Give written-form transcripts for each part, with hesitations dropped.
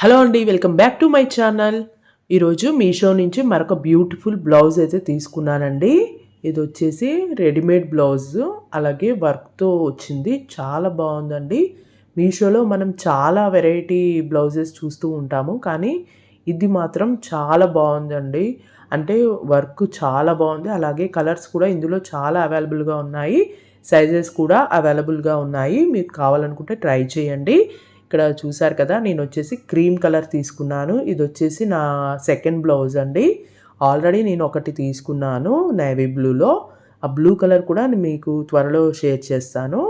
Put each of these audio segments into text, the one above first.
Hello అండి, welcome back to my channel. ఈరోజు మీషో నుంచి మరొక బ్యూటిఫుల్ బ్లౌజ్ అయితే తీసుకున్నానండి. ఇది వచ్చేసి రెడీమేడ్ బ్లౌజ్, అలాగే వర్క్తో వచ్చింది. చాలా బాగుందండి. మీషోలో మనం చాలా వెరైటీ బ్లౌజెస్ చూస్తూ ఉంటాము, కానీ ఇది మాత్రం చాలా బాగుందండి. అంటే వర్క్ చాలా బాగుంది, అలాగే కలర్స్ కూడా ఇందులో చాలా అవైలబుల్గా ఉన్నాయి. సైజెస్ కూడా అవైలబుల్గా ఉన్నాయి. మీకు కావాలనుకుంటే ట్రై చేయండి. ఇక్కడ చూసారు కదా, నేను వచ్చేసి క్రీమ్ కలర్ తీసుకున్నాను. ఇది వచ్చేసి నా సెకండ్ బ్లౌజ్ అండి. ఆల్రెడీ నేను ఒకటి తీసుకున్నాను నేవీ బ్లూలో. ఆ బ్లూ కలర్ కూడా మీకు త్వరలో షేర్ చేస్తాను.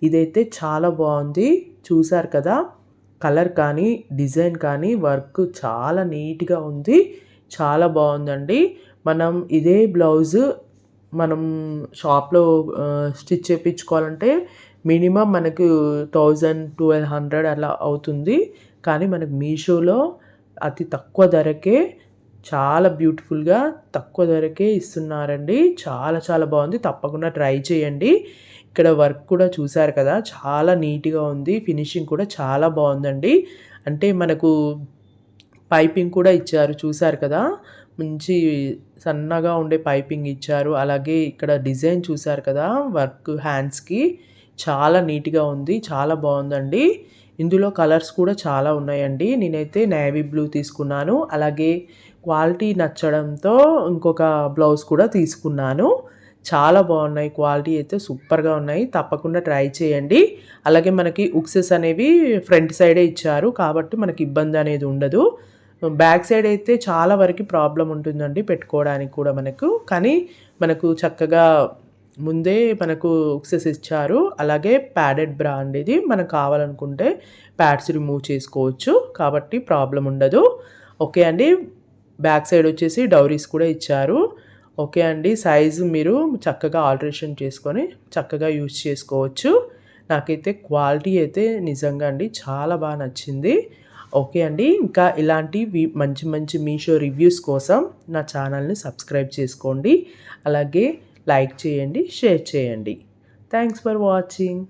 ఇదైతే చాలా బాగుంది. చూసారు కదా, కలర్ కానీ డిజైన్ కానీ వర్క్ చాలా నీట్గా ఉంది. చాలా బాగుందండి. మనం ఇదే బ్లౌజ్ మనం షాప్లో స్టిచ్ చేయించుకోవాలంటే మినిమం మనకు 1000-1200 అలా అవుతుంది. కానీ మనకు మీషోలో అతి తక్కువ ధరకే చాలా బ్యూటిఫుల్గా తక్కువ ధరకే ఇస్తున్నారండి. చాలా చాలా బాగుంది. తప్పకుండా ట్రై చేయండి. ఇక్కడ వర్క్ కూడా చూసారు కదా, చాలా నీట్గా ఉంది. ఫినిషింగ్ కూడా చాలా బాగుందండి. అంటే మనకు పైపింగ్ కూడా ఇచ్చారు, చూసారు కదా, మంచి సన్నగా ఉండే పైపింగ్ ఇచ్చారు. అలాగే ఇక్కడ డిజైన్ చూసారు కదా, వర్క్ హ్యాండ్స్కి చాలా నీట్గా ఉంది. చాలా బాగుందండి. ఇందులో కలర్స్ కూడా చాలా ఉన్నాయండి. నేనైతే నేవీ బ్లూ తీసుకున్నాను. అలాగే క్వాలిటీ నచ్చడంతో ఇంకొక బ్లౌజ్ కూడా తీసుకున్నాను. చాలా బాగున్నాయి. క్వాలిటీ అయితే సూపర్గా ఉన్నాయి. తప్పకుండా ట్రై చేయండి. అలాగే మనకి ఉక్సెస్ అనేవి ఫ్రంట్ సైడే ఇచ్చారు, కాబట్టి మనకి ఇబ్బంది అనేది ఉండదు. బ్యాక్ సైడ్ అయితే చాలా వరకు ప్రాబ్లం ఉంటుందండి పెట్టుకోవడానికి కూడా మనకు. కానీ మనకు చక్కగా ముందే మనకు ఉక్సెస్ ఇచ్చారు. అలాగే ప్యాడెడ్ బ్రాండ్ ఇది. మనకు కావాలనుకుంటే ప్యాడ్స్ రిమూవ్ చేసుకోవచ్చు, కాబట్టి ప్రాబ్లం ఉండదు. ఓకే అండి. బ్యాక్ సైడ్ వచ్చేసి డౌరీస్ కూడా ఇచ్చారు. ఓకే అండి. సైజు మీరు చక్కగా ఆల్టరేషన్ చేసుకొని చక్కగా యూజ్ చేసుకోవచ్చు. నాకైతే క్వాలిటీ అయితే నిజంగా అండి చాలా బాగా నచ్చింది. ఓకే అండి. ఇంకా ఇలాంటి మంచి మంచి మీషో రివ్యూస్ కోసం నా ఛానల్ని సబ్స్క్రైబ్ చేసుకోండి. అలాగే లైక్ చేయండి, షేర్ చేయండి. Thanks for watching.